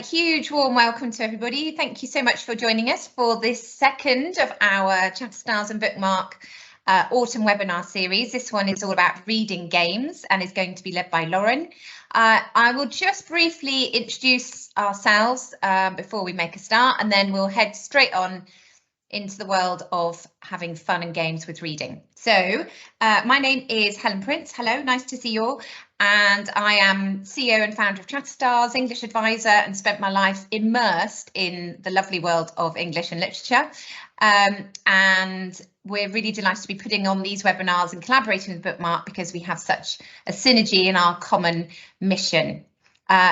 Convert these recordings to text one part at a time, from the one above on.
Huge warm welcome to everybody. Thank you so much for joining us for this second of our Chatterstars and Bookmark autumn webinar series. This one is all about reading games and is going to be led by Lauren. I will just briefly introduce ourselves before we make a start, and then we'll head straight on into the world of having fun and games with reading. So my name is Helen Prince. Hello, nice to see you all. And I am CEO and founder of Chatterstars, English advisor, and spent my life immersed in the lovely world of English and literature. And we're really delighted to be putting on these webinars and collaborating with Bookmark because we have such a synergy in our common mission.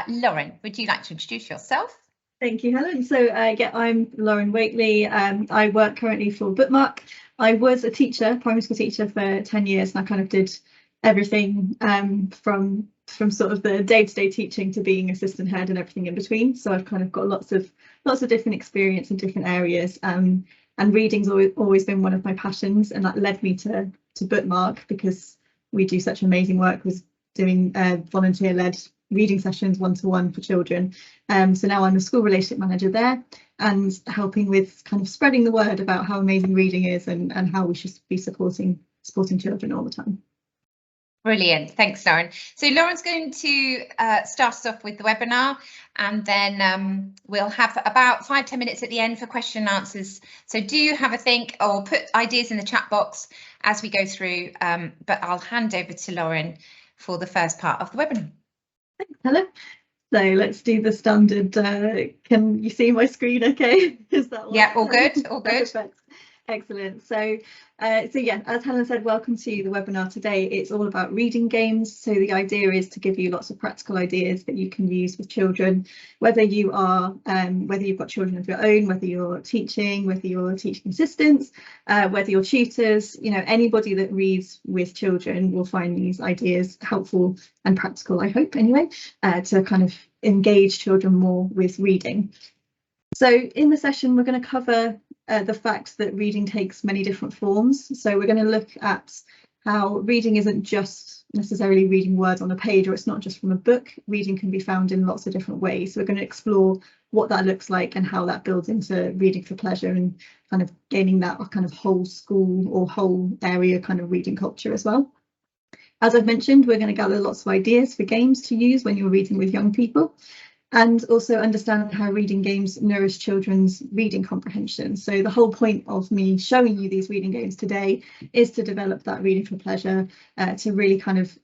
Lauren, would you like to introduce yourself? Thank you, Helen. So yeah, I'm Lauren Waitley. I work currently for Bookmark. I was a teacher, primary school teacher for 10 years, and I kind of did everything from sort of the day-to-day teaching to being assistant head and everything in between. So I've kind of got lots of different experience in different areas. And reading's always been one of my passions, and that led me to Bookmark because we do such amazing work with doing volunteer-led reading sessions one-to-one for children. So now I'm a school relationship manager there and helping with kind of spreading the word about how amazing reading is and how we should be supporting children all the time. Brilliant, thanks Lauren. So Lauren's going to start us off with the webinar, and then we'll have about 5-10 minutes at the end for question and answers. So do have a think or put ideas in the chat box as we go through, but I'll hand over to Lauren for the first part of the webinar. Thanks, Helen. So let's do the standard. Can you see my screen okay? Is that one? Yeah, all good, all good. Perfect. Excellent. So yeah, as Helen said, welcome to the webinar today. It's all about reading games. So the idea is to give you lots of practical ideas that you can use with children, whether you've got children of your own, whether you're teaching assistants, whether you're tutors, anybody that reads with children will find these ideas helpful and practical, I hope anyway, to kind of engage children more with reading. So in the session, we're going to cover the fact that reading takes many different forms. So we're going to look at how reading isn't just necessarily reading words on a page, or it's not just from a book. Reading can be found in lots of different ways. So we're going to explore what that looks like and how that builds into reading for pleasure and kind of gaining that kind of whole school or whole area kind of reading culture as well. As I've mentioned, we're going to gather lots of ideas for games to use when you're reading with young people, and also understand how reading games nourish children's reading comprehension. So the whole point of me showing you these reading games today is to develop that reading for pleasure, to really kind of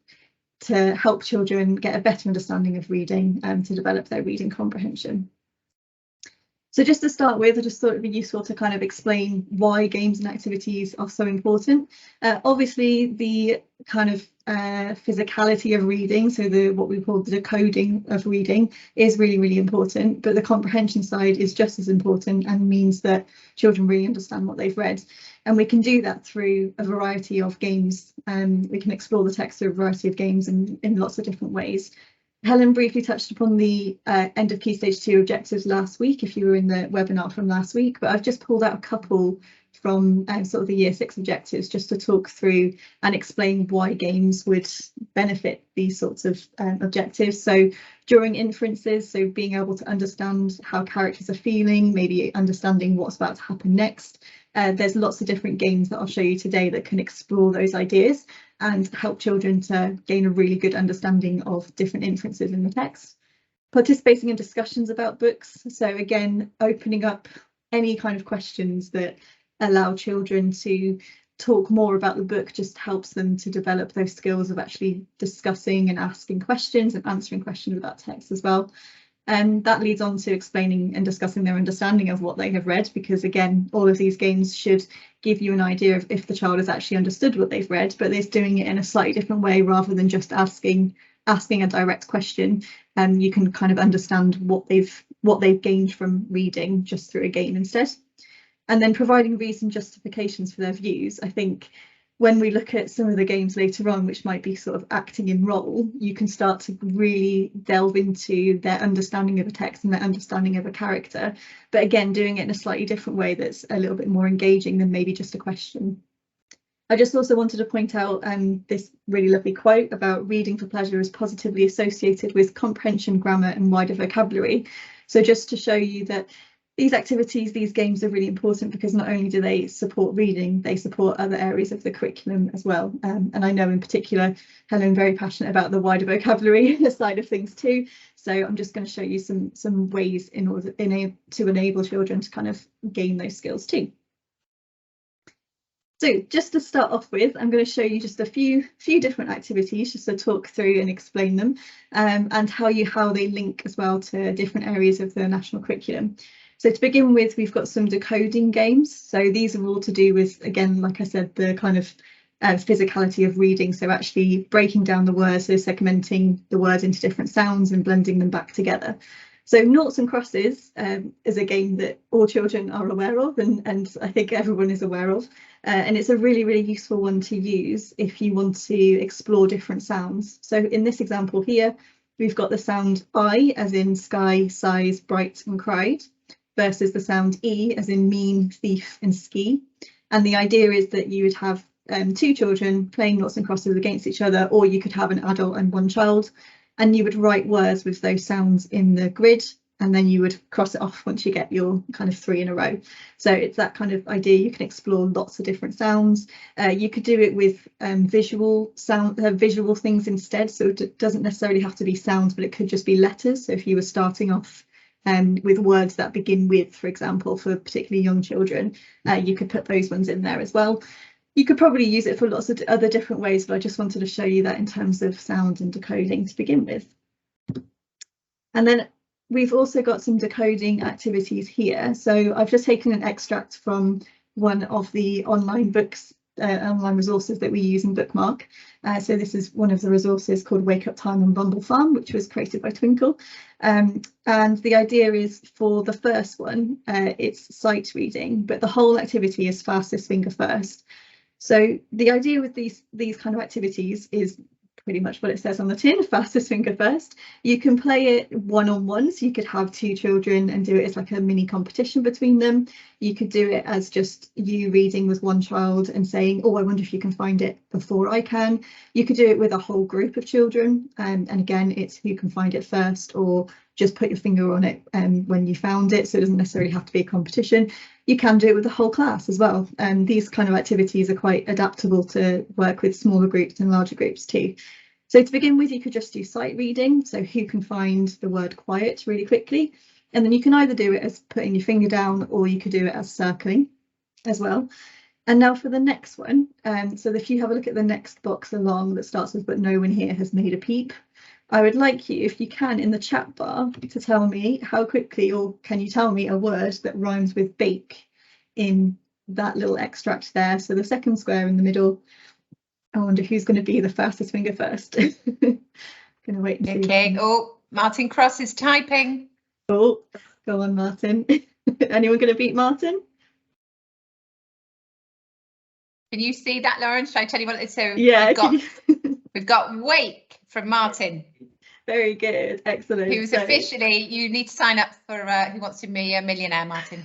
to help children get a better understanding of reading and to develop their reading comprehension. So just to start with, I just thought it'd be useful to kind of explain why games and activities are so important. Obviously, the kind of physicality of reading, so what we call the decoding of reading, is really, really important. But the comprehension side is just as important and means that children really understand what they've read. And we can do that through a variety of games. We can explore the text through a variety of games in lots of different ways. Helen briefly touched upon the end of Key Stage 2 objectives last week, if you were in the webinar from last week, but I've just pulled out a couple from sort of the Year 6 objectives just to talk through and explain why games would benefit these sorts of objectives. So during inferences, so being able to understand how characters are feeling, maybe understanding what's about to happen next. There's lots of different games that I'll show you today that can explore those ideas and help children to gain a really good understanding of different inferences in the text. Participating in discussions about books. So again, opening up any kind of questions that allow children to talk more about the book just helps them to develop those skills of actually discussing and asking questions and answering questions about text as well. And that leads on to explaining and discussing their understanding of what they have read, because again, all of these games should give you an idea of if the child has actually understood what they've read, but they're doing it in a slightly different way rather than just asking a direct question. You can kind of understand what they've gained from reading just through a game instead. And then providing reasoned justifications for their views. I think when we look at some of the games later on, which might be sort of acting in role, you can start to really delve into their understanding of a text and their understanding of a character. But again, doing it in a slightly different way that's a little bit more engaging than maybe just a question. I just also wanted to point out this really lovely quote about reading for pleasure is positively associated with comprehension, grammar and wider vocabulary. So just to show you that these activities, these games are really important because not only do they support reading, they support other areas of the curriculum as well. And I know in particular, Helen, very passionate about the wider vocabulary side of things too. So I'm just going to show you some ways in order to enable children to kind of gain those skills too. So just to start off with, I'm going to show you just a few different activities just to talk through and explain them and tell you how they link as well to different areas of the national curriculum. So to begin with, we've got some decoding games. So these are all to do with, again, like I said, the kind of physicality of reading. So actually breaking down the words, so segmenting the words into different sounds and blending them back together. So noughts and crosses is a game that all children are aware of and I think everyone is aware of. And it's a really, really useful one to use if you want to explore different sounds. So in this example here, we've got the sound I as in sky, size, bright and cried, versus the sound E as in mean, thief and ski. And the idea is that you would have two children playing noughts and crosses against each other, or you could have an adult and one child, and you would write words with those sounds in the grid, and then you would cross it off once you get your kind of 3 in a row. So it's that kind of idea. You can explore lots of different sounds. You could do it with visual things instead. So it doesn't necessarily have to be sounds, but it could just be letters. So if you were starting off with words that begin with, for example, for particularly young children, you could put those ones in there as well. You could probably use it for lots of other different ways, but I just wanted to show you that in terms of sound and decoding to begin with. And then we've also got some decoding activities here. So I've just taken an extract from one of the online books, online resources that we use in Bookmark. So this is one of the resources called Wake Up Time on Bumble Farm, which was created by Twinkle. And the idea is for the first one, it's sight reading, but the whole activity is fastest finger first. So the idea with these kind of activities is pretty much what it says on the tin, fastest finger first. You can play it one-on-one, so you could have two children and do it as like a mini competition between them. You could do it as just you reading with one child and saying, oh, I wonder if you can find it before I can. You could do it with a whole group of children, and again, it's who can find it first, or just put your finger on it when you found it, so it doesn't necessarily have to be a competition. You can do it with the whole class as well, and these kind of activities are quite adaptable to work with smaller groups and larger groups too. So to begin with, you could just do sight reading, so who can find the word quiet really quickly, and then you can either do it as putting your finger down, or you could do it as circling as well. And now for the next one, so if you have a look at the next box along that starts with, but no one here has made a peep, I would like you, if you can, in the chat bar to tell me how quickly, or can you tell me a word that rhymes with bake in that little extract there. So the second square in the middle. I wonder who's going to be the fastest finger first. Going to wait and see. Okay. Oh, Martin Cross is typing. Oh, go on, Martin. Anyone going to beat Martin? Can you see that, Lauren? Should I tell you what it is? So yeah, we've got wake from Martin. Very good, excellent. Who's officially, you need to sign up for Who Wants to Be a Millionaire, Martin.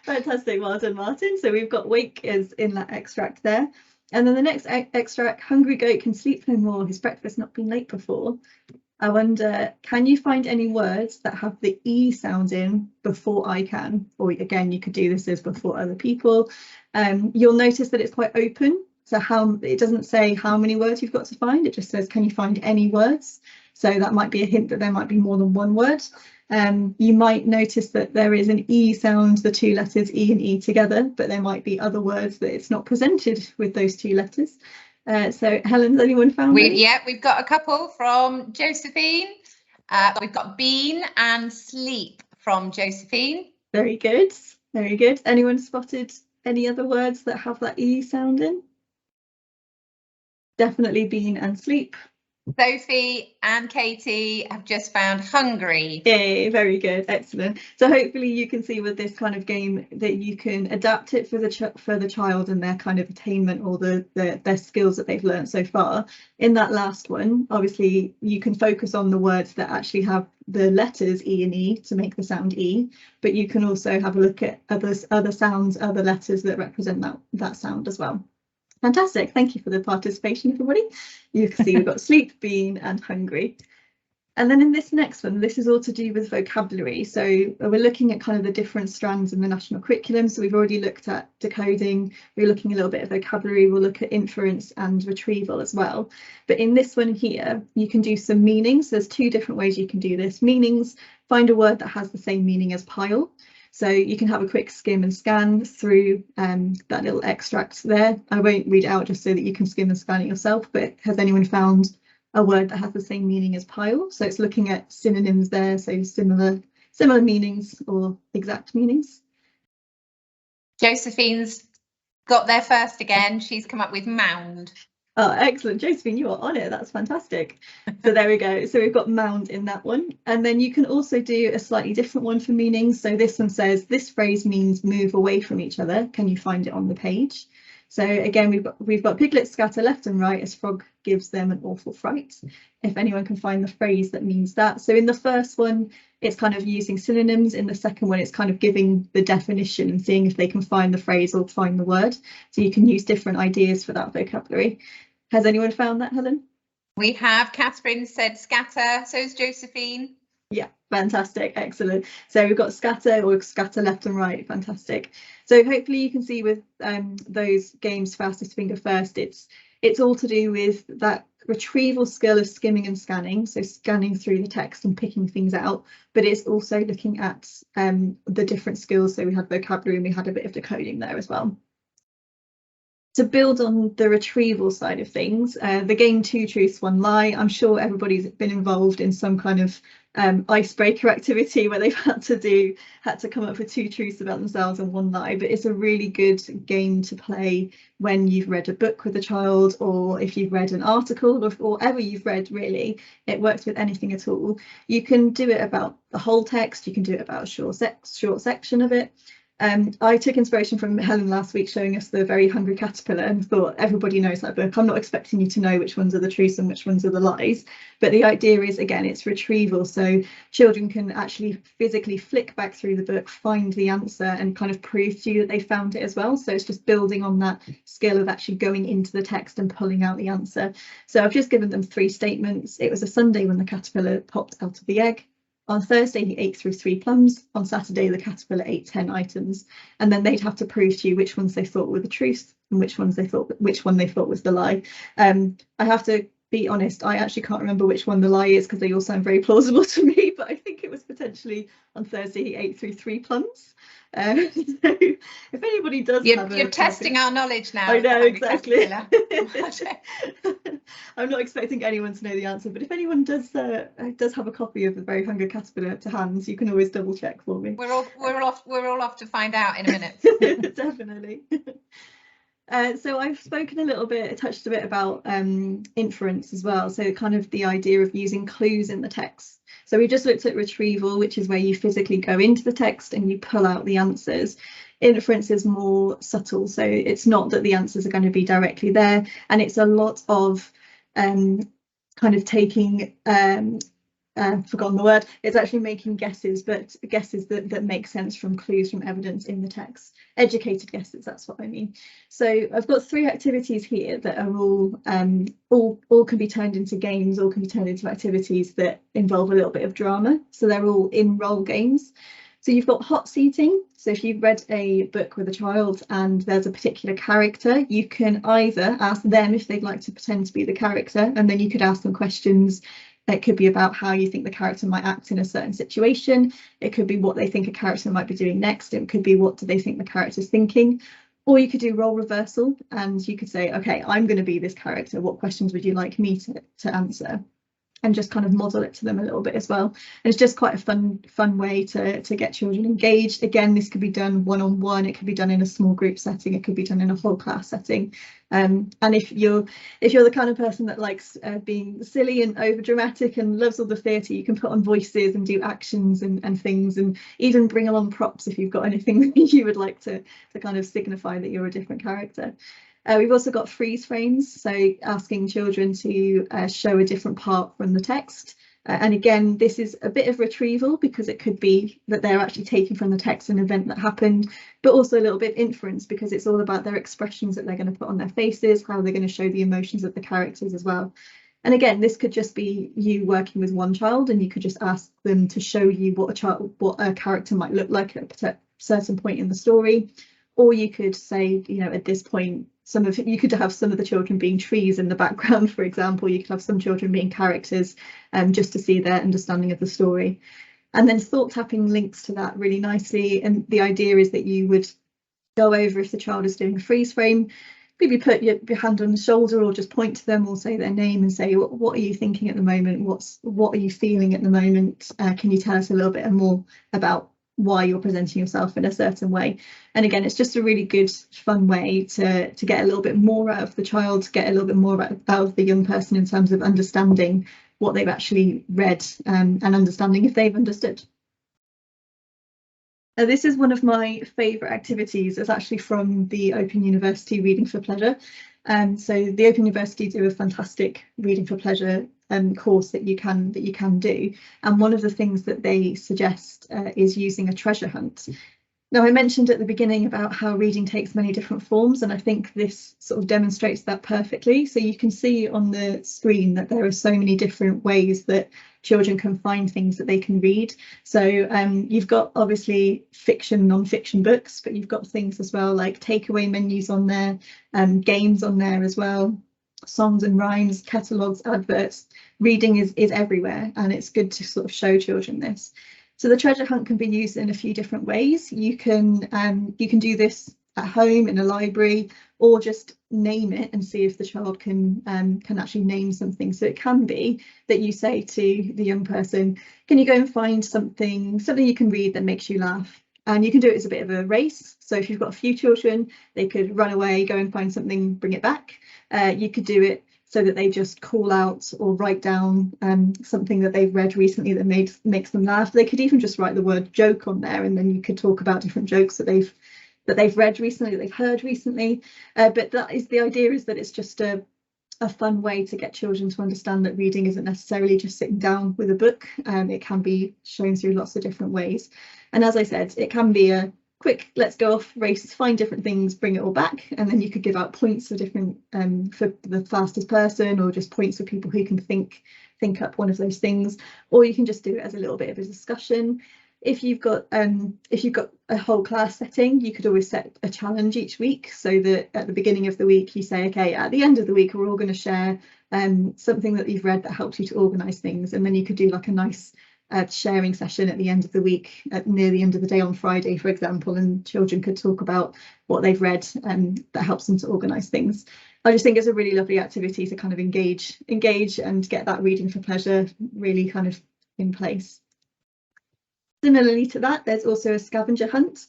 Fantastic, well done, Martin. So we've got wake is in that extract there. And then the next extract, hungry goat can sleep no more, his breakfast not been late before. I wonder, can you find any words that have the E sound in before I can? Or again, you could do this as before other people. You'll notice that it's quite open. So it doesn't say how many words you've got to find, it just says, can you find any words? So that might be a hint that there might be more than one word. You might notice that there is an E sound, the two letters E and E together, but there might be other words that it's not presented with those two letters. So Helen, has anyone found it? Yeah, we've got a couple from Josephine. We've got bean and sleep from Josephine. Very good, very good. Anyone spotted any other words that have that E sound in? Definitely bean and sleep. Sophie and Katie have just found hungry. Yay, very good, excellent. So hopefully you can see with this kind of game that you can adapt it for the child and their kind of attainment, or their skills that they've learned so far. In that last one, obviously you can focus on the words that actually have the letters E and E to make the sound E, but you can also have a look at other sounds, other letters that represent that sound as well. Fantastic, thank you for the participation, everybody. You can see we've got sleep, bean and hungry. And then in this next one, this is all to do with vocabulary. So we're looking at kind of the different strands in the national curriculum. So we've already looked at decoding, we're looking a little bit at vocabulary, we'll look at inference and retrieval as well. But in this one here, you can do some meanings. There's two different ways you can do this. Meanings, find a word that has the same meaning as pile. So you can have a quick skim and scan through that little extract there. I won't read it out just so that you can skim and scan it yourself, but has anyone found a word that has the same meaning as pile? So it's looking at synonyms there, so similar meanings or exact meanings. Josephine's got there first again. She's come up with mound. Oh, excellent, Josephine, you are on it. That's fantastic. So there we go. So we've got mound in that one. And then you can also do a slightly different one for meanings. So this one says, this phrase means move away from each other. Can you find it on the page? So again, we've got piglets scatter left and right as frog gives them an awful fright. If anyone can find the phrase that means that. So in the first one, it's kind of using synonyms. In the second one, it's kind of giving the definition and seeing if they can find the phrase or find the word. So you can use different ideas for that vocabulary. Has anyone found that, Helen? We have. Catherine said scatter, so is Josephine. Yeah, fantastic, excellent. So we've got scatter or scatter left and right, fantastic. So hopefully you can see with those games, fastest finger first, it's all to do with that retrieval skill of skimming and scanning, so scanning through the text and picking things out, but it's also looking at the different skills. So we had vocabulary and we had a bit of decoding there as well. To build on the retrieval side of things, the game Two Truths, One Lie, I'm sure everybody's been involved in some kind of icebreaker activity where they've had to come up with two truths about themselves and one lie, but it's a really good game to play when you've read a book with a child, or if you've read an article, or whatever you've read, really. It works with anything at all. You can do it about the whole text, you can do it about a short section of it. I took inspiration from Helen last week showing us The Very Hungry Caterpillar and thought everybody knows that book. I'm not expecting you to know which ones are the truths and which ones are the lies, but the idea is, again, it's retrieval, so children can actually physically flick back through the book, find the answer and kind of prove to you that they found it as well. So it's just building on that skill of actually going into the text and pulling out the answer. So I've just given them 3 statements. It was a Sunday when the caterpillar popped out of the egg. On Thursday, he ate through 3 plums. On Saturday, the caterpillar ate 10 items. And then they'd have to prove to you which ones they thought were the truth and which one they thought was the lie. I have to be honest, I actually can't remember which one the lie is because they all sound very plausible to me, but I think it was potentially on Thursday he ate through 3 plums. So if anybody does you're testing our knowledge now. I know, exactly. I'm not expecting anyone to know the answer, but if anyone does have a copy of The Very Hungry Caterpillar to hand, you can always double check for me. We're all off to find out in a minute. Definitely. So I've spoken a little bit, touched a bit about inference as well. So kind of the idea of using clues in the text. So we just looked at retrieval, which is where you physically go into the text and you pull out the answers. Inference is more subtle, so it's not that the answers are going to be directly there, and it's a lot of kind of taking forgotten the word, it's actually making guesses, but guesses that make sense from clues from evidence in the text. Educated guesses, that's what I mean. So I've got 3 activities here that are all can be turned into games, all can be turned into activities that involve a little bit of drama. So they're all in role games. So you've got hot seating. So if you've read a book with a child and there's a particular character, you can either ask them if they'd like to pretend to be the character, and then you could ask them questions. It could be about how you think the character might act in a certain situation. It could be what they think a character might be doing next. It could be what do they think the character's thinking. Or you could do role reversal and you could say, OK, I'm going to be this character. What questions would you like me to answer? And just kind of model it to them a little bit as well. And it's just quite a fun way to get children engaged. Again, this could be done one-on-one, it could be done in a small group setting, it could be done in a whole class setting. And if you're the kind of person that likes being silly and over dramatic and loves all the theatre, you can put on voices and do actions and things, and even bring along props if you've got anything that you would like to kind of signify that you're a different character. We've also got freeze frames, so asking children to show a different part from the text. And again, this is a bit of retrieval because it could be that they're actually taking from the text an event that happened, but also a little bit inference because it's all about their expressions that they're going to put on their faces, how they're going to show the emotions of the characters as well. And again, this could just be you working with one child, and you could just ask them to show you what a character might look like at a certain point in the story. Or you could say, you know, at this point, you could have some of the children being trees in the background, for example. You could have some children being characters, just to see their understanding of the story. And then thought tapping links to that really nicely. And the idea is that you would go over, if the child is doing a freeze frame, maybe put your hand on the shoulder, or just point to them, or say their name and say, what are you thinking at the moment? What are you feeling at the moment? Can you tell us a little bit more about why you're presenting yourself in a certain way? And again, it's just a really good, fun way to get a little bit more out of the child, to get a little bit more out of the young person in terms of understanding what they've actually read, and understanding if they've understood. This is one of my favourite activities. It's actually from the Open University Reading for Pleasure. So the Open University do a fantastic Reading for Pleasure course that you can do. And one of the things that they suggest is using a treasure hunt. Now, I mentioned at the beginning about how reading takes many different forms, and I think this sort of demonstrates that perfectly. So you can see on the screen that there are so many different ways that children can find things that they can read. So you've got obviously fiction, non-fiction books, but you've got things as well like takeaway menus on there, games on there as well, songs and rhymes, catalogues, adverts. Reading is everywhere, and it's good to sort of show children this. So the treasure hunt can be used in a few different ways. You can do this at home in a library, or just name it and see if the child can actually name something. So it can be that you say to the young person, can you go and find something you can read that makes you laugh? And you can do it as a bit of a race. So if you've got a few children, they could run away, go and find something, bring it back. You could do it so that they just call out or write down something that they've read recently that makes them laugh. They could even just write the word joke on there, and then you could talk about different jokes that they've read recently, that they've heard recently. But that is the idea, is that it's just a fun way to get children to understand that reading isn't necessarily just sitting down with a book. It can be shown through lots of different ways. And as I said, it can be a quick, let's go off, race, find different things, bring it all back, and then you could give out points for different for the fastest person, or just points for people who can think up one of those things, or you can just do it as a little bit of a discussion. If you've got a whole class setting, you could always set a challenge each week, so that at the beginning of the week you say, okay, at the end of the week we're all going to share something that you've read that helps you to organise things, and then you could do like a nice sharing session at the end of the week, near the end of the day on Friday, for example, and children could talk about what they've read that helps them to organise things. I just think it's a really lovely activity to kind of engage and get that reading for pleasure really kind of in place. Similarly to that, there's also a scavenger hunt.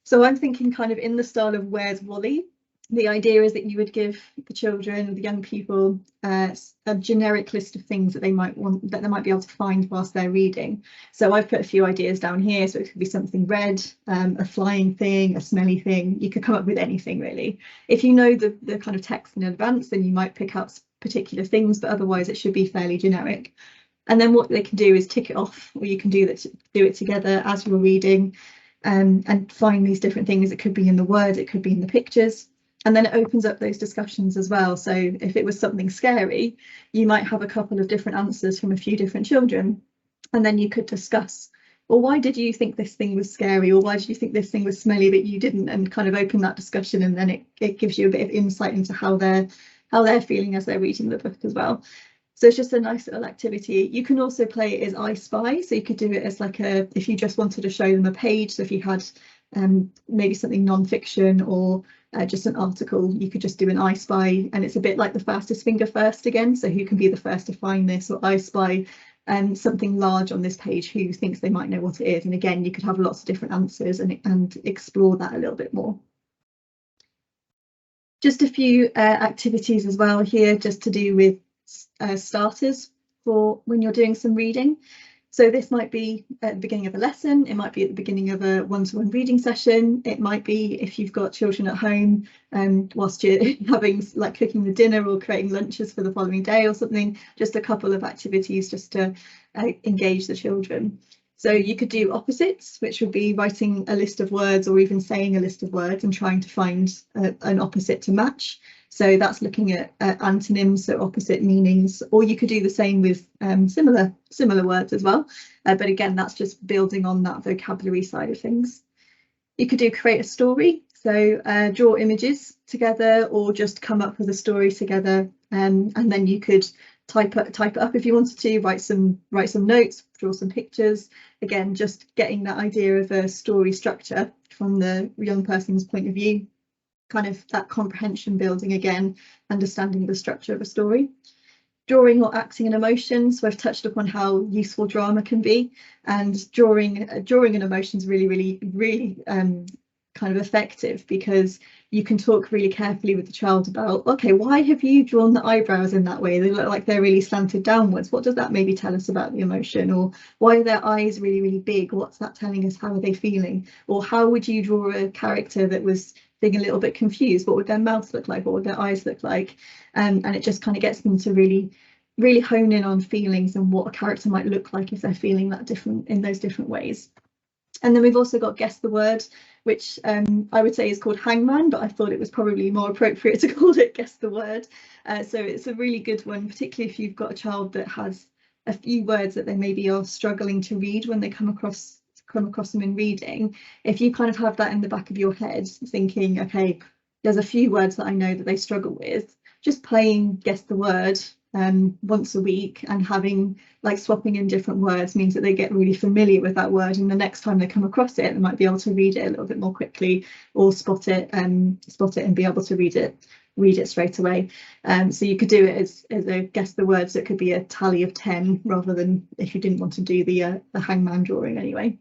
So I'm thinking kind of in the style of Where's Wally? The idea is that you would give the children, the young people, a generic list of things that they might be able to find whilst they're reading. So I've put a few ideas down here. So it could be something red, a flying thing, a smelly thing. You could come up with anything really. If you know the kind of text in advance, then you might pick out particular things, but otherwise it should be fairly generic. And then what they can do is tick it off, or you can do it together as you're reading, and find these different things. It could be in the word, it could be in the pictures. And then it opens up those discussions as well. So if it was something scary, you might have a couple of different answers from a few different children. And then you could discuss, well, why did you think this thing was scary? Or why did you think this thing was smelly but you didn't? And kind of open that discussion. And then it gives you a bit of insight into how they're feeling as they're reading the book as well. So it's just a nice little activity. You can also play it as I Spy. So you could do it as like if you just wanted to show them a page. So if you had maybe something non-fiction or just an article, you could just do an I Spy, and it's a bit like the fastest finger first again. So who can be the first to find this, or I Spy something large on this page, who thinks they might know what it is. And again, you could have lots of different answers and explore that a little bit more. Just a few activities as well here, just to do with starters for when you're doing some reading. So this might be at the beginning of a lesson, it might be at the beginning of a one-to-one reading session, it might be if you've got children at home whilst you're having like cooking the dinner or creating lunches for the following day or something, just a couple of activities just to engage the children. So you could do opposites, which would be writing a list of words or even saying a list of words and trying to find an opposite to match. So that's looking at antonyms, so opposite meanings, or you could do the same with similar words as well. But again, that's just building on that vocabulary side of things. You could do create a story, so draw images together or just come up with a story together, and then you could type it up if you wanted to, write some notes, draw some pictures. Again, just getting that idea of a story structure from the young person's point of view, kind of that comprehension building again, understanding the structure of a story. Drawing or acting an emotion, so I've touched upon how useful drama can be, and drawing an emotion is really kind of effective, because you can talk really carefully with the child about, okay, why have you drawn the eyebrows in that way? They look like they're really slanted downwards. What does that maybe tell us about the emotion? Or why are their eyes really big? What's that telling us? How are they feeling? Or how would you draw a character that was being a little bit confused? What would their mouth look like? What would their eyes look like? And it just kind of gets them to really hone in on feelings and what a character might look like if they're feeling that different in those different ways. And then we've also got guess the word, which I would say is called hangman, but I thought it was probably more appropriate to call it guess the word. So it's a really good one, particularly if you've got a child that has a few words that they maybe are struggling to read when they come across them in reading. If you kind of have that in the back of your head, thinking, okay, there's a few words that I know that they struggle with, just playing guess the word once a week and having like swapping in different words means that they get really familiar with that word, and the next time they come across it, they might be able to read it a little bit more quickly, or spot it and be able to read it straight away. So you could do it as a guess the words. It could be a tally of 10 rather than if you didn't want to do the hangman drawing anyway.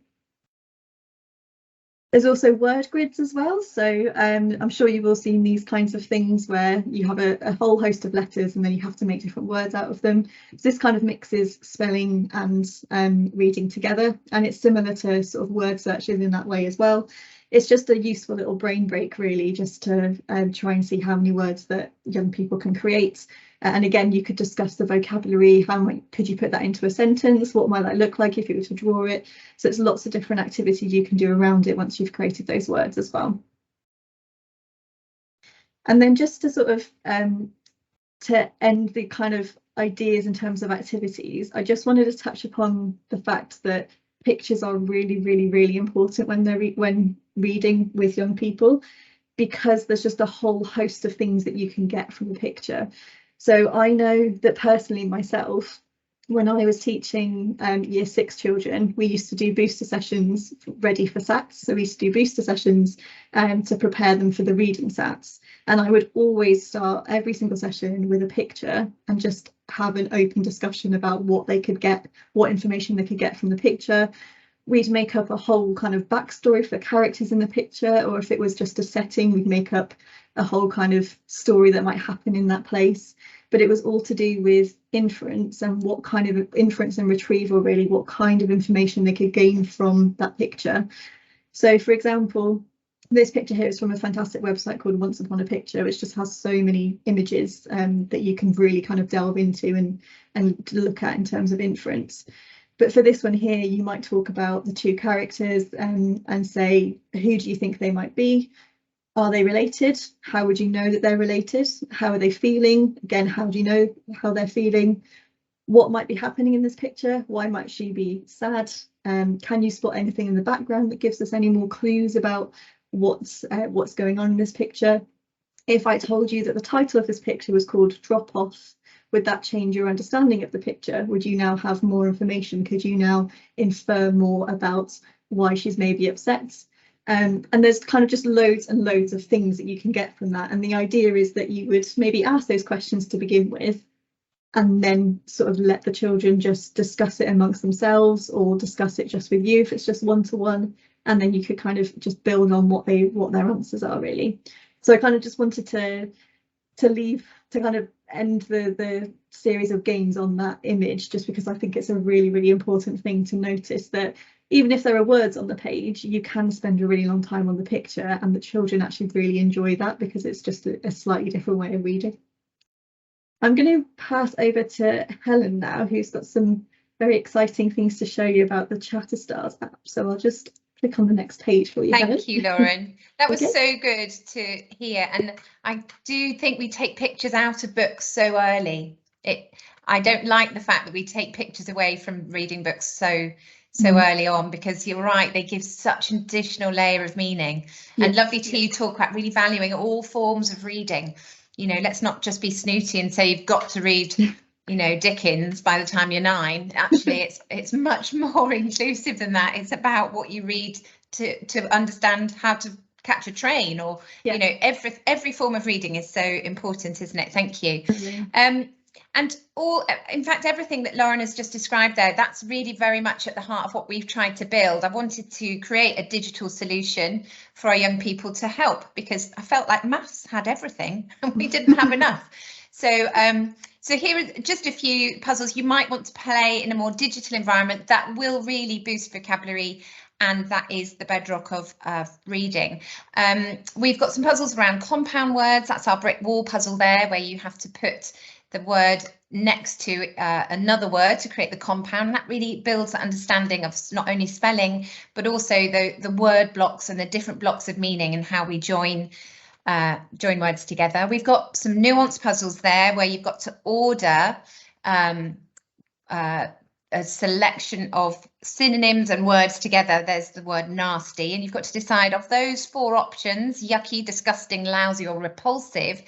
There's also word grids as well, so I'm sure you've all seen these kinds of things where you have a whole host of letters and then you have to make different words out of them. So this kind of mixes spelling and reading together, and it's similar to sort of word searches in that way as well. It's just a useful little brain break, really, just to try and see how many words that young people can create. And again, you could discuss the vocabulary. Could you put that into a sentence? What might that look like if you were to draw it? So it's lots of different activities you can do around it once you've created those words as well. And then just to sort of to end the kind of ideas in terms of activities, I just wanted to touch upon the fact that pictures are really important when reading with young people, because there's just a whole host of things that you can get from a picture. So I know that personally myself, when I was teaching year 6 children, we used to do booster sessions ready for SATs. So we used to do booster sessions to prepare them for the reading SATs. And I would always start every single session with a picture and just have an open discussion about what they could get, what information they could get from the picture. We'd make up a whole kind of backstory for characters in the picture, or if it was just a setting, we'd make up a whole kind of story that might happen in that place. But it was all to do with inference and what kind of inference and retrieval, really, what kind of information they could gain from that picture. So, for example, this picture here is from a fantastic website called Once Upon a Picture, which just has so many images that you can really kind of delve into and look at in terms of inference. But for this one here, you might talk about the two characters and say, who do you think they might be? Are they related? How would you know that they're related? How are they feeling? Again, how do you know how they're feeling? What might be happening in this picture? Why might she be sad? Can you spot anything in the background that gives us any more clues about what's going on in this picture? If I told you that the title of this picture was called Drop Off, would that change your understanding of the picture? Would you now have more information? Could you now infer more about why she's maybe upset? And there's kind of just loads and loads of things that you can get from that. And the idea is that you would maybe ask those questions to begin with, and then sort of let the children just discuss it amongst themselves, or discuss it just with you if it's just one-to-one, and then you could kind of just build on what their answers are, really. So I kind of just wanted to kind of end the series of games on that image, just because I think it's a really important thing to notice that even if there are words on the page, you can spend a really long time on the picture, and the children actually really enjoy that because it's just a slightly different way of reading. I'm going to pass over to Helen now, who's got some very exciting things to show you about the Chatterstars app. So I'll just click on the next page for you. Thank you, Lauren. That was Okay. so good to hear. And I do think we take pictures out of books so early. I don't like the fact that we take pictures away from reading books so early on, because you're right, they give such an additional layer of meaning. Yes. And lovely to hear you talk about really valuing all forms of reading. You know, let's not just be snooty and say you've got to read, you know, Dickens by the time you're 9. Actually, it's much more inclusive than that. It's about what you read to understand how to catch a train, or you know, every form of reading is so important, isn't it? Thank you. And in fact, everything that Lauren has just described there, that's really very much at the heart of what we've tried to build. I wanted to create a digital solution for our young people to help, because I felt like maths had everything and we didn't have enough. So so here are just a few puzzles you might want to play in a more digital environment that will really boost vocabulary, and that is the bedrock of reading. We've got some puzzles around compound words. That's our brick wall puzzle there, where you have to put the word next to another word to create the compound. And that really builds the understanding of not only spelling, but also the word blocks and the different blocks of meaning and how we join words together. We've got some nuance puzzles there where you've got to order a selection of synonyms and words together. There's the word nasty, and you've got to decide of those 4 options: yucky, disgusting, lousy, or repulsive,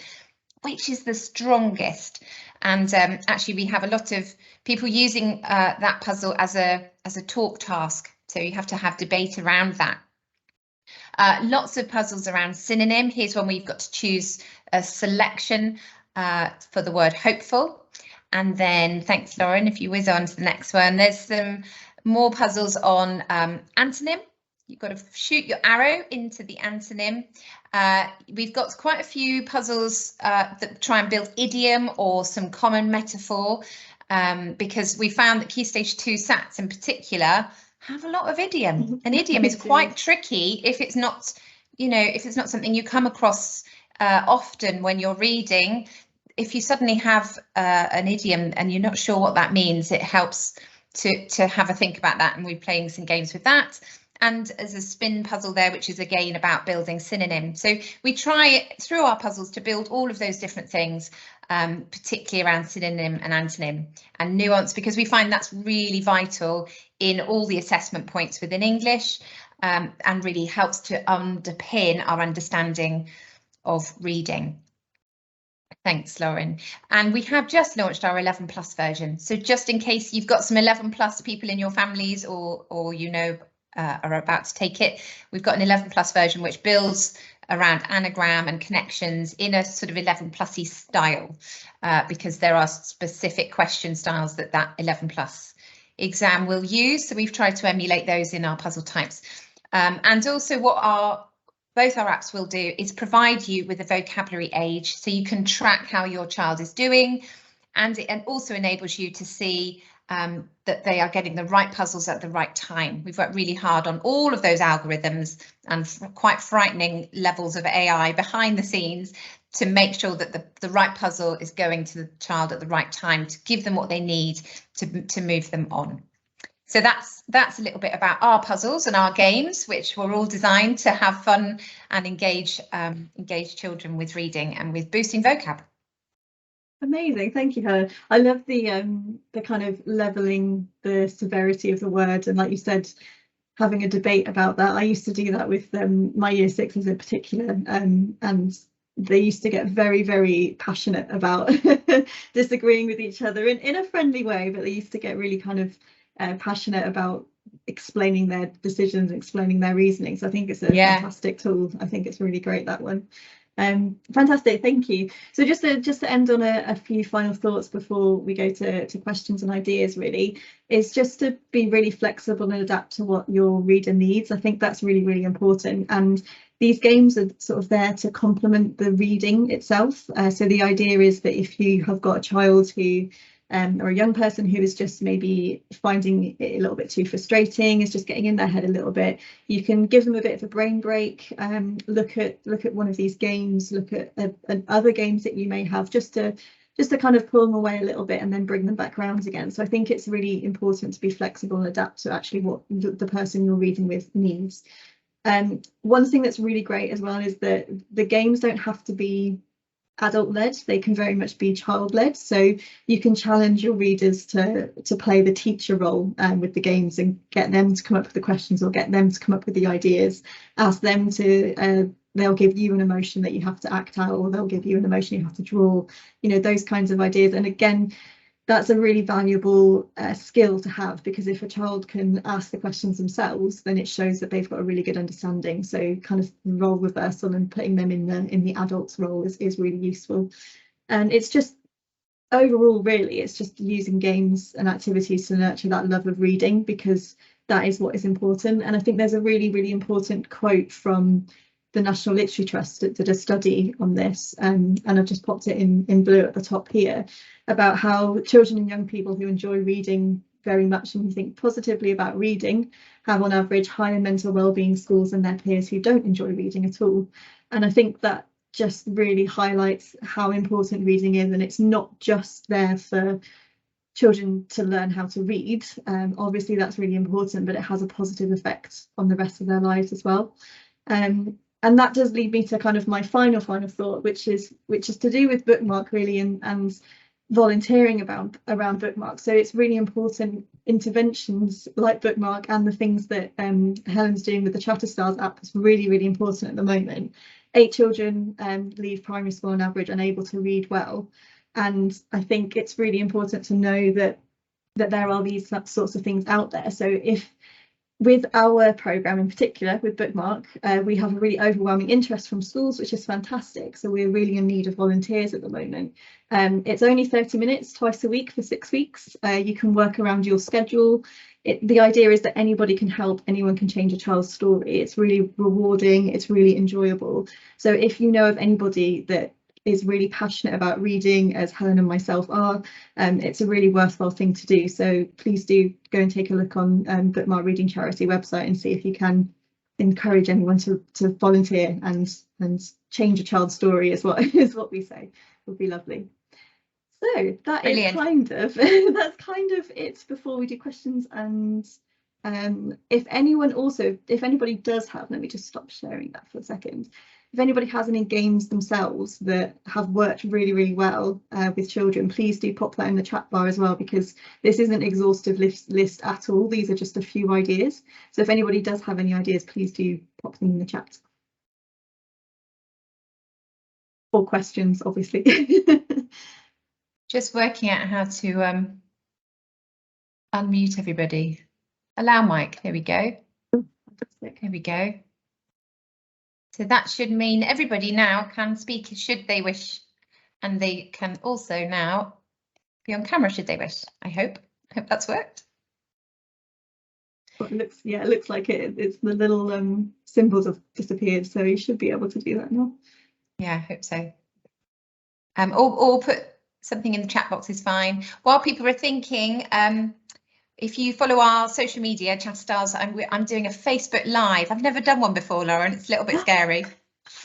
which is the strongest. And actually we have a lot of people using that puzzle as a talk task, so you have to have debate around that. Lots of puzzles around synonym. Here's one where you've got to choose a selection for the word hopeful. And then, thanks Lauren, if you whiz on to the next one, there's some more puzzles on antonym. You've got to shoot your arrow into the antonym. We've got quite a few puzzles that try and build idiom or some common metaphor, because we found that Key Stage 2 SATs in particular have a lot of idiom. An idiom is quite tricky if it's not, you know, if it's not something you come across often when you're reading. If you suddenly have an idiom and you're not sure what that means, it helps to have a think about that, and we're playing some games with that. And as a spin puzzle there, which is again about building synonyms. So we try through our puzzles to build all of those different things, particularly around synonym and antonym and nuance, because we find that's really vital in all the assessment points within English, and really helps to underpin our understanding of reading. Thanks, Lauren. And we have just launched our 11+ version. So just in case you've got some 11+ people in your families, or you know are about to take it, we've got an 11+ version which builds around anagram and connections in a sort of 11+y style, because there are specific question styles that 11+ exam will use. So we've tried to emulate those in our puzzle types. And also what both our apps will do is provide you with a vocabulary age, so you can track how your child is doing, and it also enables you to see that they are getting the right puzzles at the right time. We've worked really hard on all of those algorithms and quite frightening levels of AI behind the scenes to make sure that the right puzzle is going to the child at the right time, to give them what they need to move them on. So that's a little bit about our puzzles and our games, which were all designed to have fun and engage children with reading and with boosting vocab. Amazing, thank you, Helen. I love the kind of leveling the severity of the word, and like you said, having a debate about that. I used to do that with my year 6s in particular, and they used to get very, very passionate about disagreeing with each other in a friendly way, but they used to get really kind of passionate about explaining their decisions, explaining their reasoning. So I think it's a fantastic tool. I think it's really great, that one. Fantastic, thank you. So just to end on a few final thoughts before we go to questions and ideas, really, is just to be really flexible and adapt to what your reader needs. I think that's really, really important. And these games are sort of there to complement the reading itself. So the idea is that if you have got a child who or a young person who is just maybe finding it a little bit too frustrating, is just getting in their head a little bit, you can give them a bit of a brain break, look at one of these games, look at other games that you may have, just to just to kind of pull them away a little bit and then bring them back round again. So I think it's really important to be flexible and adapt to actually what the person you're reading with needs. One thing that's really great as well is that the games don't have to be adult-led, they can very much be child-led, so you can challenge your readers to play the teacher role with the games and get them to come up with the questions or get them to come up with the ideas, ask them to they'll give you an emotion that you have to act out, or they'll give you an emotion you have to draw, you know, those kinds of ideas. And again, that's a really valuable skill to have, because if a child can ask the questions themselves, then it shows that they've got a really good understanding. So kind of role reversal and putting them in the adult's role is really useful. And it's just overall, really, it's just using games and activities to nurture that love of reading, because that is what is important. And I think there's a really, really important quote from the National Literary Trust that did a study on this, and I've just popped it in blue at the top here, about how children and young people who enjoy reading very much and who think positively about reading have on average higher mental well-being scores than their peers who don't enjoy reading at all. And I think that just really highlights how important reading is, and it's not just there for children to learn how to read. Obviously that's really important, but it has a positive effect on the rest of their lives as well. And that does lead me to kind of my final thought, which is to do with Bookmark, really, and volunteering around Bookmark. So it's really important interventions like Bookmark and the things that Helen's doing with the Chatterstars app is really, really important at the moment. 8 children leave primary school on average unable to read well, and I think it's really important to know that there are these sorts of things out there. So if with our programme in particular, with Bookmark, we have a really overwhelming interest from schools, which is fantastic. So we're really in need of volunteers at the moment. It's only 30 minutes twice a week for 6 weeks. You can work around your schedule. The idea is that anybody can help, anyone can change a child's story. It's really rewarding, it's really enjoyable. So if you know of anybody that is really passionate about reading, as Helen and myself are, it's a really worthwhile thing to do. So please do go and take a look on Bookmark Reading Charity website and see if you can encourage anyone to volunteer and change a child's story, is what we say. Would be lovely. So that Brilliant. Is kind of that's kind of it before we do questions. And if anybody does have, let me just stop sharing that for a second. If anybody has any games themselves that have worked really, really well with children, please do pop that in the chat bar as well, because this isn't an exhaustive list at all. These are just a few ideas. So if anybody does have any ideas, please do pop them in the chat. Or questions, obviously. Just working out how to unmute everybody. Allow mic, there we go. Fantastic. Here we go. So that should mean everybody now can speak should they wish, and they can also now be on camera should they wish. I hope that's worked. Well, it looks like it's the little symbols have disappeared, so you should be able to do that now. Yeah, I hope so. Or put something in the chat box is fine. While people are thinking, if you follow our social media, Chatterstars, I'm doing a Facebook Live. I've never done one before, Lauren. It's a little bit scary.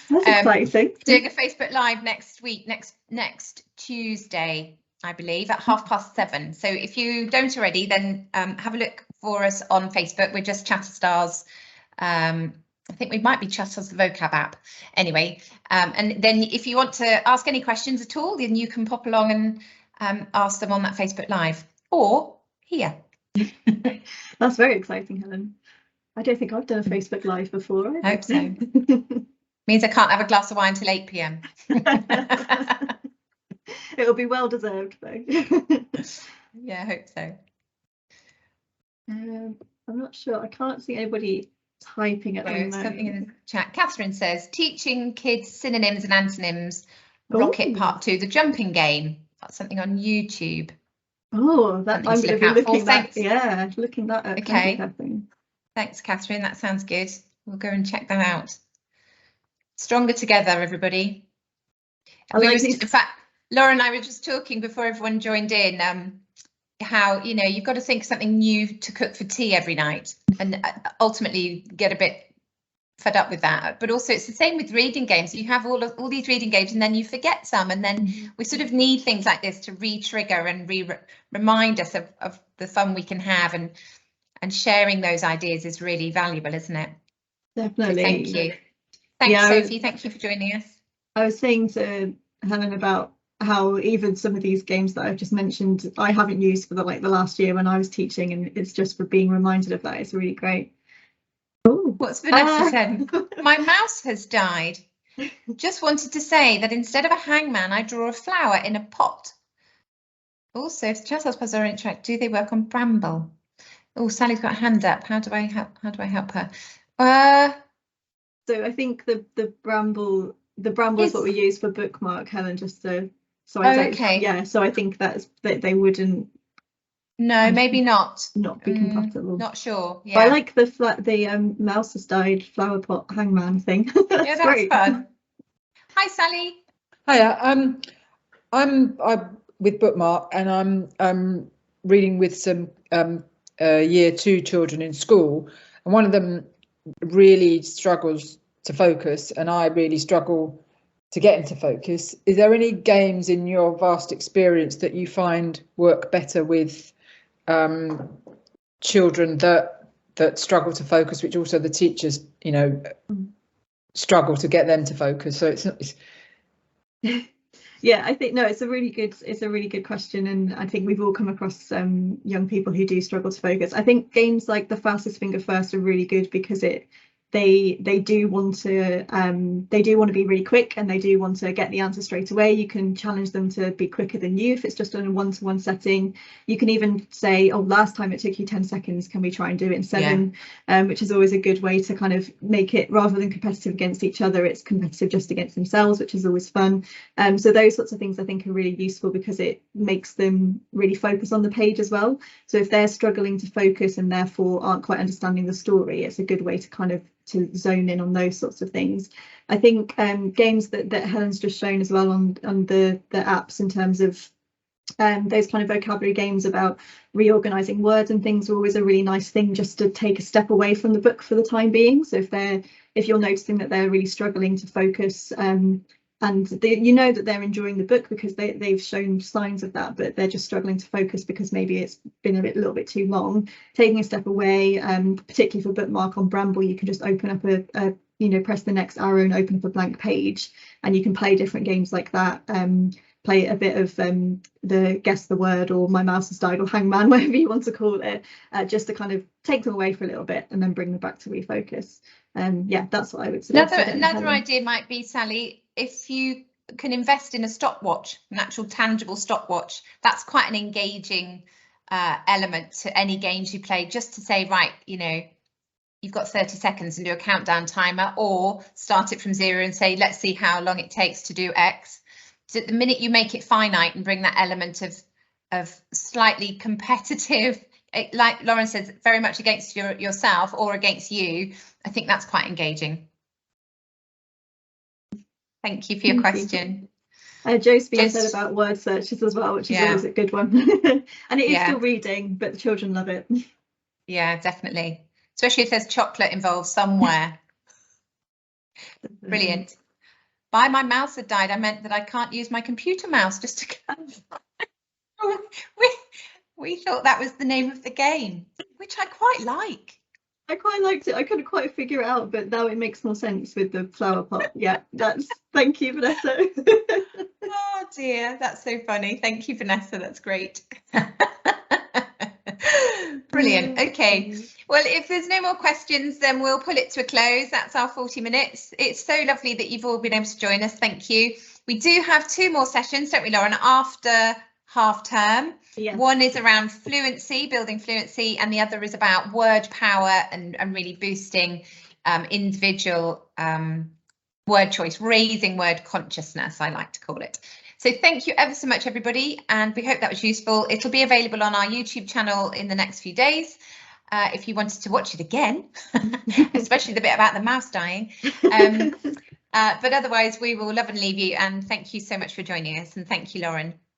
That's exciting. Doing a Facebook Live next week, next Tuesday, I believe, at 7:30. So if you don't already, then have a look for us on Facebook. We're just Chatterstars. I think we might be Chatterstars, the vocab app. Anyway, and then if you want to ask any questions at all, then you can pop along and ask them on that Facebook Live or here. That's very exciting, Helen. I don't think I've done a Facebook Live before. I hope so. Means I can't have a glass of wine till 8 p.m. It'll be well deserved, though. Yeah, I hope so. I'm not sure. I can't see anybody typing at the moment. Something in the chat. Catherine says, teaching kids synonyms and antonyms. Rocket Part 2, the jumping game. That's something on YouTube. Oh, that I'm going to be looking that. Yeah, looking that up. Okay. Thanks, Catherine. That sounds good. We'll go and check that out. Stronger together, everybody. In fact, Laura and I were just talking before everyone joined in. How you've got to think something new to cook for tea every night, and ultimately you get a bit fed up with that. But also it's the same with reading games. You have all these reading games and then you forget some, and then we sort of need things like this to re-trigger and remind us of the fun we can have, and sharing those ideas is really valuable, isn't it? Definitely. So thank you. Thanks, Sophie. Thank you for joining us. I was saying to Helen about how even some of these games that I've just mentioned I haven't used for the last year when I was teaching, and it's just for being reminded of that. It's really great. Oh, what's Vanessa said? My mouse has died. Just wanted to say that instead of a hangman, I draw a flower in a pot. Also, if the chess puzzles are interact, do they work on Bramble? Oh, Sally's got a hand up. How do I help her? So I think the Bramble is what we use for Bookmark, Helen. Just so okay. Yeah, so I think that they wouldn't. No, maybe not be compatible. Not sure. Yeah. But I like the mouse has died flower pot hangman thing. That's great. Fun. Hi, Sally. Hiya. I'm with Bookmark, and I'm reading with some year 2 children in school, and one of them really struggles to focus, and I really struggle to get into focus. Is there any games in your vast experience that you find work better with children that struggle to focus, which also the teachers, struggle to get them to focus? So it's yeah, I think it's a really good question, and I think we've all come across young people who do struggle to focus. I think games like the fastest finger first are really good because they do want to be really quick, and they do want to get the answer straight away. You can challenge them to be quicker than you if it's just in a one-to-one setting. You can even say, oh, last time it took you 10 seconds, can we try and do it in 7? Which is always a good way to kind of make it, rather than competitive against each other, it's competitive just against themselves, which is always fun. So those sorts of things I think are really useful because it makes them really focus on the page as well. So if they're struggling to focus and therefore aren't quite understanding the story, it's a good way to zone in on those sorts of things. I think games that Helen's just shown as well on the apps, in terms of those kind of vocabulary games about reorganizing words and things, are always a really nice thing just to take a step away from the book for the time being. So if you're noticing that they're really struggling to focus, and that they're enjoying the book because they've shown signs of that, but they're just struggling to focus because maybe it's been a little bit too long, taking a step away, particularly for Bookmark on Bramble, you can just open up press the next arrow and open up a blank page, and you can play different games like that. Play a bit of the guess the word, or my mouse has died, or hangman, whatever you want to call it, just to kind of take them away for a little bit and then bring them back to refocus. Yeah, that's what I would suggest. Another idea might be, Sally, if you can invest in a stopwatch, an actual tangible stopwatch, that's quite an engaging element to any games you play, just to say, right, you've got 30 seconds and do a countdown timer, or start it from 0 and say, let's see how long it takes to do X. So the minute you make it finite and bring that element of slightly competitive, like Lauren says, very much against yourself or against you, I think that's quite engaging. Thank you for your question. Josephine said about word searches as well, which is always a good one. And it is still reading, but the children love it. Yeah, definitely. Especially if there's chocolate involved somewhere. Brilliant. By my mouse had died, I meant that I can't use my computer mouse, just to clarify. We thought that was the name of the game, which I quite like. I quite liked it. I couldn't quite figure it out, but now it makes more sense with the flower pot. Yeah, thank you, Vanessa. Oh dear, that's so funny. Thank you, Vanessa. That's great. Brilliant. Okay, well, if there's no more questions, then we'll pull it to a close. That's our 40 minutes. It's so lovely that you've all been able to join us. Thank you. We do have 2 more sessions, don't we, Lauren, after half term? Yes. One is around fluency, building fluency, and the other is about word power and really boosting individual word choice, raising word consciousness, I like to call it. So thank you ever so much, everybody, and we hope that was useful. It'll be available on our YouTube channel in the next few days if you wanted to watch it again, especially the bit about the mouse dying. But otherwise, we will love and leave you, and thank you so much for joining us, and thank you, Lauren.